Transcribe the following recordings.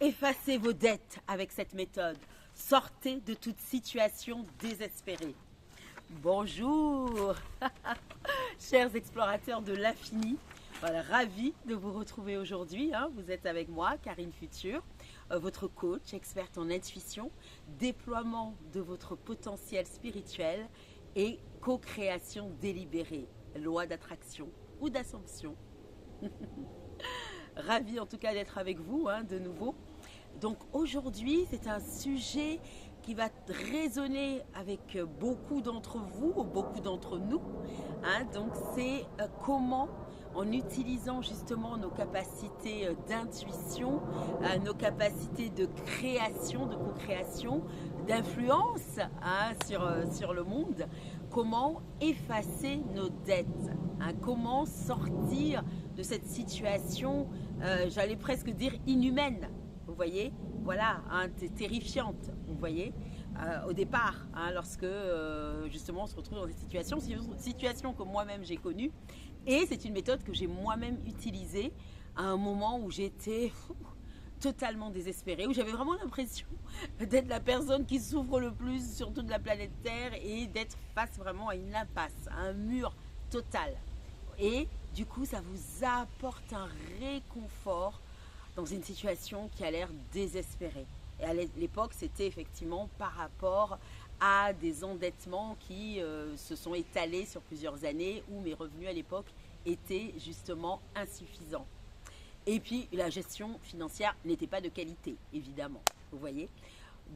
Effacez vos dettes avec cette méthode. Sortez de toute situation désespérée. Bonjour, chers explorateurs de l'infini. Voilà, ravi de vous retrouver aujourd'hui. Vous êtes avec moi, Karine Futur, votre coach, experte en intuition, déploiement de votre potentiel spirituel et co-création délibérée, loi d'attraction ou d'assomption. Ravi en tout cas d'être avec vous de nouveau. Donc aujourd'hui, c'est un sujet qui va résonner avec beaucoup d'entre vous, ou beaucoup d'entre nous. Donc c'est comment, en utilisant justement nos capacités d'intuition, nos capacités de création, de co-création, d'influence sur le monde, comment effacer nos dettes, comment sortir de cette situation, j'allais presque dire inhumaine. Vous voyez, voilà, terrifiante, vous voyez, au départ, lorsque justement on se retrouve dans des situations que moi-même j'ai connues. Et c'est une méthode que j'ai moi-même utilisée à un moment où j'étais totalement désespérée, où j'avais vraiment l'impression d'être la personne qui souffre le plus sur toute la planète Terre et d'être face vraiment à une impasse, à un mur total. Et du coup, ça vous apporte un réconfort dans une situation qui a l'air désespérée. Et à l'époque, c'était effectivement par rapport à des endettements qui se sont étalés sur plusieurs années où mes revenus à l'époque étaient justement insuffisants. Et puis, la gestion financière n'était pas de qualité, évidemment, vous voyez.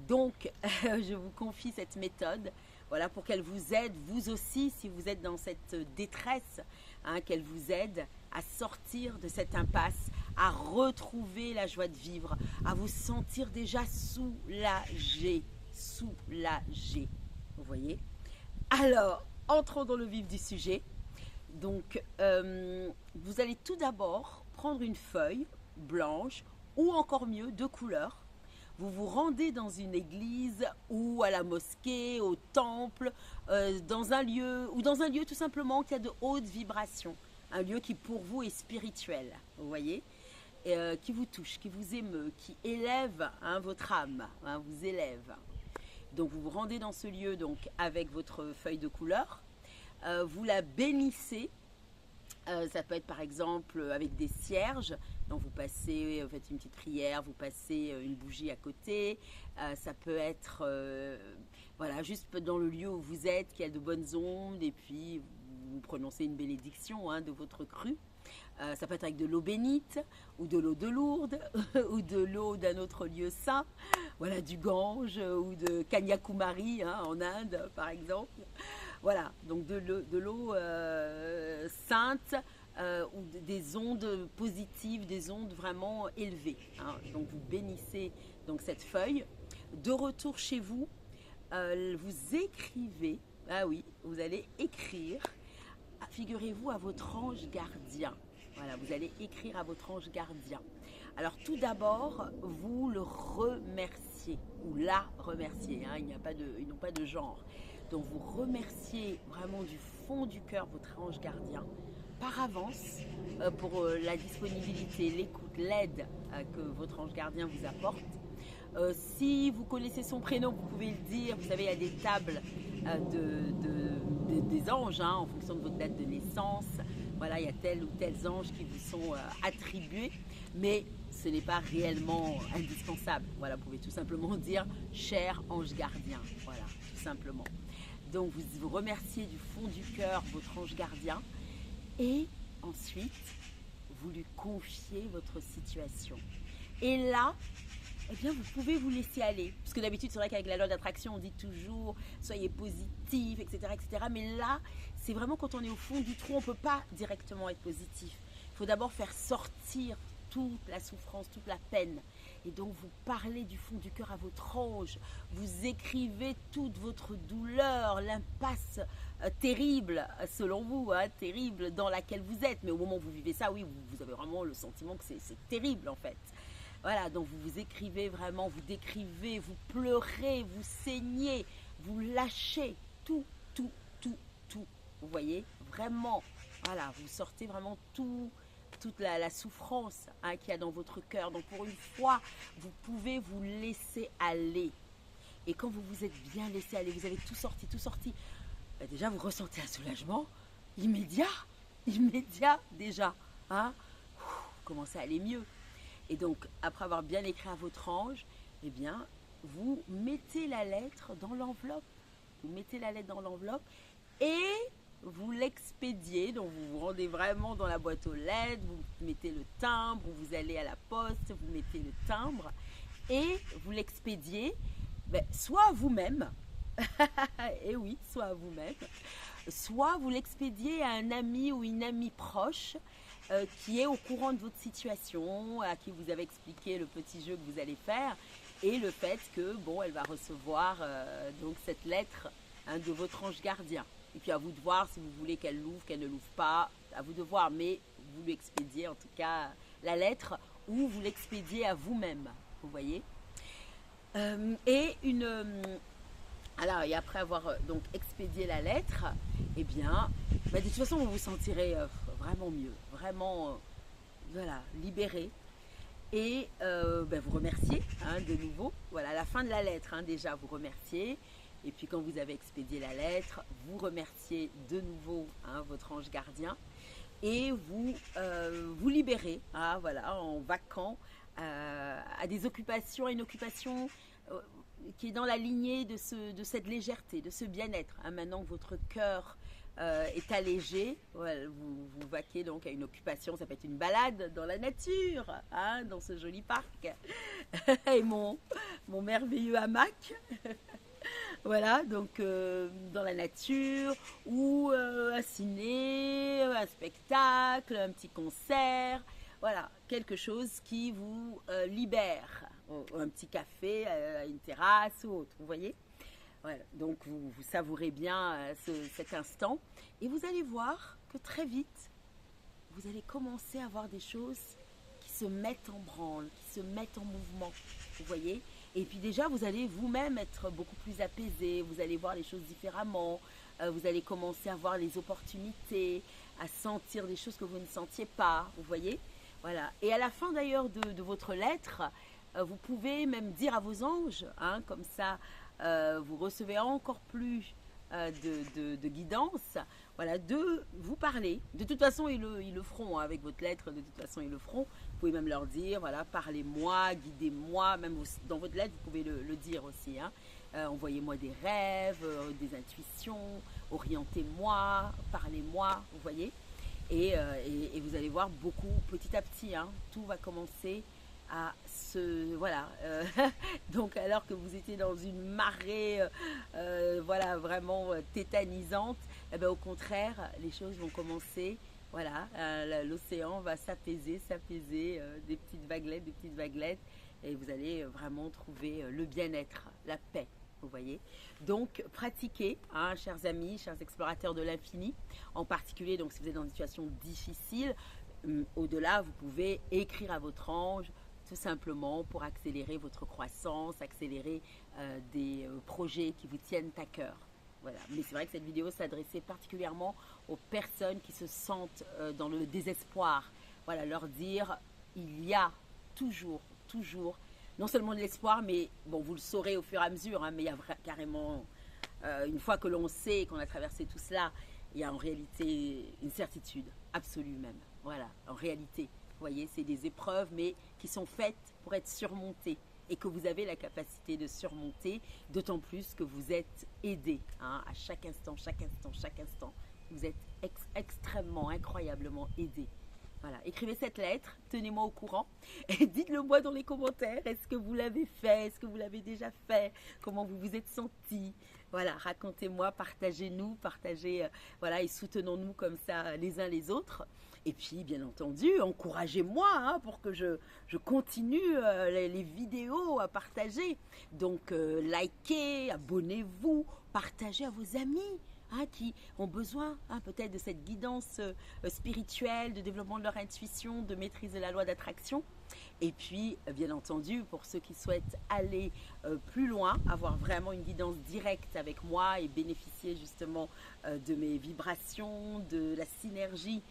Donc, je vous confie cette méthode, voilà, pour qu'elle vous aide, vous aussi, si vous êtes dans cette détresse, qu'elle vous aide à sortir de cette impasse, à retrouver la joie de vivre, à vous sentir déjà soulagé, vous voyez. Alors, entrons dans le vif du sujet. Donc, vous allez tout d'abord prendre une feuille blanche ou encore mieux de couleur. Vous vous rendez dans une église ou à la mosquée, au temple, dans un lieu tout simplement qui a de hautes vibrations. Un lieu qui pour vous est spirituel, vous voyez, qui vous touche, qui vous émeut, qui élève votre âme, vous élève. Donc vous vous rendez dans ce lieu donc avec votre feuille de couleur, vous la bénissez. Ça peut être par exemple avec des cierges, donc vous faites une petite prière, vous passez une bougie à côté, ça peut être voilà, juste dans le lieu où vous êtes, qu'il y a de bonnes ondes, et puis vous prononcez une bénédiction de votre cru. Ça peut être avec de l'eau bénite, ou de l'eau de Lourdes, ou de l'eau d'un autre lieu saint, voilà, du Gange, ou de Kanyakumari en Inde par exemple. Voilà, donc de l'eau sainte ou des ondes positives, des ondes vraiment élevées. Donc vous bénissez donc cette feuille. De retour chez vous, vous écrivez, oui, vous allez écrire, figurez-vous, à votre ange gardien. Voilà, vous allez écrire à votre ange gardien. Alors tout d'abord, vous le remerciez, ou la remerciez, ils n'ont pas de genre. Donc vous remerciez vraiment du fond du cœur votre ange gardien par avance pour la disponibilité, l'écoute, l'aide que votre ange gardien vous apporte. Si vous connaissez son prénom, vous pouvez le dire. Vous savez, il y a des tables des anges en fonction de votre date de naissance. Voilà, il y a tel ou tels anges qui vous sont attribués, mais ce n'est pas réellement indispensable. Voilà, vous pouvez tout simplement dire « cher ange gardien ». Voilà, tout simplement. Donc, vous remerciez du fond du cœur votre ange gardien et ensuite, vous lui confiez votre situation. Et là, eh bien, vous pouvez vous laisser aller. Parce que d'habitude, c'est vrai qu'avec la loi d'attraction, on dit toujours « soyez positif », etc., etc. Mais là, c'est vraiment quand on est au fond du trou, on ne peut pas directement être positif. Il faut d'abord faire sortir toute la souffrance, toute la peine. Et donc, vous parlez du fond du cœur à votre ange. Vous écrivez toute votre douleur, l'impasse terrible, selon vous, terrible dans laquelle vous êtes. Mais au moment où vous vivez ça, oui, vous avez vraiment le sentiment que c'est terrible, en fait. Voilà, donc vous écrivez vraiment, vous décrivez, vous pleurez, vous saignez, vous lâchez tout. Vous voyez, vraiment, voilà, vous sortez vraiment tout toute la souffrance qu'il y a dans votre cœur. Donc pour une fois, vous pouvez vous laisser aller. Et quand vous vous êtes bien laissé aller, vous avez tout sorti, déjà vous ressentez un soulagement immédiat déjà. Vous commencez à aller mieux. Et donc, après avoir bien écrit à votre ange, eh bien, vous mettez la lettre dans l'enveloppe. Et vous l'expédiez. Donc, vous vous rendez vraiment dans la boîte aux lettres, vous mettez le timbre, vous allez à la poste, vous mettez le timbre et vous l'expédiez soit à vous-même, et oui, soit à vous-même, soit vous l'expédiez à un ami ou une amie proche qui est au courant de votre situation, à qui vous avez expliqué le petit jeu que vous allez faire et le fait que, elle va recevoir donc cette lettre de votre ange gardien. Et puis à vous de voir si vous voulez qu'elle l'ouvre, qu'elle ne l'ouvre pas, à vous de voir, mais vous lui expédiez en tout cas la lettre ou vous l'expédiez à vous-même, vous voyez. Et après avoir donc expédié la lettre, eh bien, de toute façon, vous vous sentirez vraiment mieux, vraiment, libéré. Et vous remerciez de nouveau. Voilà, à la fin de la lettre, déjà, vous remerciez. Et puis, quand vous avez expédié la lettre, vous remerciez de nouveau votre ange gardien. Et vous vous libérez, en vacant, à des occupations, à une occupation qui est dans la lignée de cette légèreté, de ce bien-être. Maintenant que votre cœur est allégé, vous vaquez donc à une occupation, ça peut être une balade dans la nature, dans ce joli parc, et mon merveilleux hamac. Voilà, donc dans la nature, ou un ciné, un spectacle, un petit concert, voilà, quelque chose qui vous libère, un petit café, une terrasse ou autre, vous voyez. Voilà, donc vous savourez bien cet instant et vous allez voir que très vite, vous allez commencer à voir des choses qui se mettent en branle, qui se mettent en mouvement, vous voyez. Et puis déjà, vous allez vous-même être beaucoup plus apaisé, vous allez voir les choses différemment, vous allez commencer à voir les opportunités, à sentir des choses que vous ne sentiez pas, vous voyez. Voilà. Et à la fin d'ailleurs de votre lettre, vous pouvez même dire à vos anges, comme ça, vous recevez encore plus de guidance, de vous parler. De toute façon, ils le feront avec votre lettre, de toute façon, ils le feront. Vous pouvez même leur dire, parlez-moi, guidez-moi, même dans votre lettre, vous pouvez le dire aussi. Envoyez-moi des rêves, des intuitions, orientez-moi, parlez-moi, vous voyez. Et vous allez voir beaucoup, petit à petit, tout va commencer à se... donc alors que vous étiez dans une marée, vraiment tétanisante, au contraire, les choses vont commencer, l'océan va s'apaiser, des petites vaguelettes, et vous allez vraiment trouver le bien-être, la paix. Vous voyez, donc pratiquez, chers amis, chers explorateurs de l'infini, en particulier donc si vous êtes dans une situation difficile, au-delà vous pouvez écrire à votre ange tout simplement pour accélérer votre croissance, accélérer des projets qui vous tiennent à cœur. Voilà. Mais c'est vrai que cette vidéo s'adressait particulièrement aux personnes qui se sentent dans le désespoir. Voilà, leur dire il y a toujours non seulement de l'espoir, mais vous le saurez au fur et à mesure, mais il y a carrément, une fois que l'on sait qu'on a traversé tout cela, il y a en réalité une certitude, absolue même. Voilà, en réalité, vous voyez, c'est des épreuves, mais qui sont faites pour être surmontées et que vous avez la capacité de surmonter, d'autant plus que vous êtes aidé à chaque instant. Vous êtes extrêmement, incroyablement aidé. Voilà, écrivez cette lettre, tenez-moi au courant et dites-le moi dans les commentaires. Est-ce que vous l'avez fait? Est-ce que vous l'avez déjà fait? Comment vous vous êtes senti? Voilà, racontez-moi, partagez-nous, et soutenons-nous comme ça les uns les autres. Et puis, bien entendu, encouragez-moi pour que je continue les vidéos à partager. Donc, likez, abonnez-vous, partagez à vos amis. Qui ont besoin peut-être de cette guidance spirituelle, de développement de leur intuition, de maîtrise de la loi d'attraction. Et puis, bien entendu, pour ceux qui souhaitent aller plus loin, avoir vraiment une guidance directe avec moi et bénéficier justement de mes vibrations, de la synergie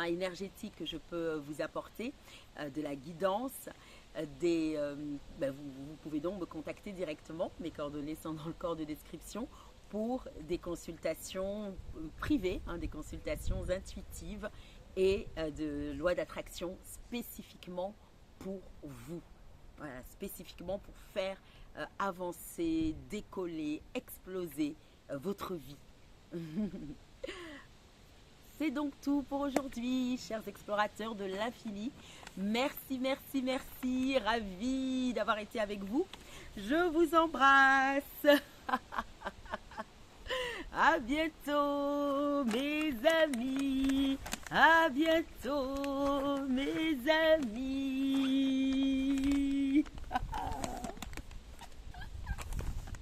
énergétique que je peux vous apporter, de la guidance. Vous pouvez donc me contacter directement, mes coordonnées sont dans le corps de description, pour des consultations privées, des consultations intuitives et de loi d'attraction spécifiquement pour vous. Voilà, spécifiquement pour faire avancer, décoller, exploser votre vie. C'est donc tout pour aujourd'hui, chers explorateurs de l'infini. Merci, merci, merci. Ravie d'avoir été avec vous. Je vous embrasse. À bientôt, mes amis. À bientôt, mes amis.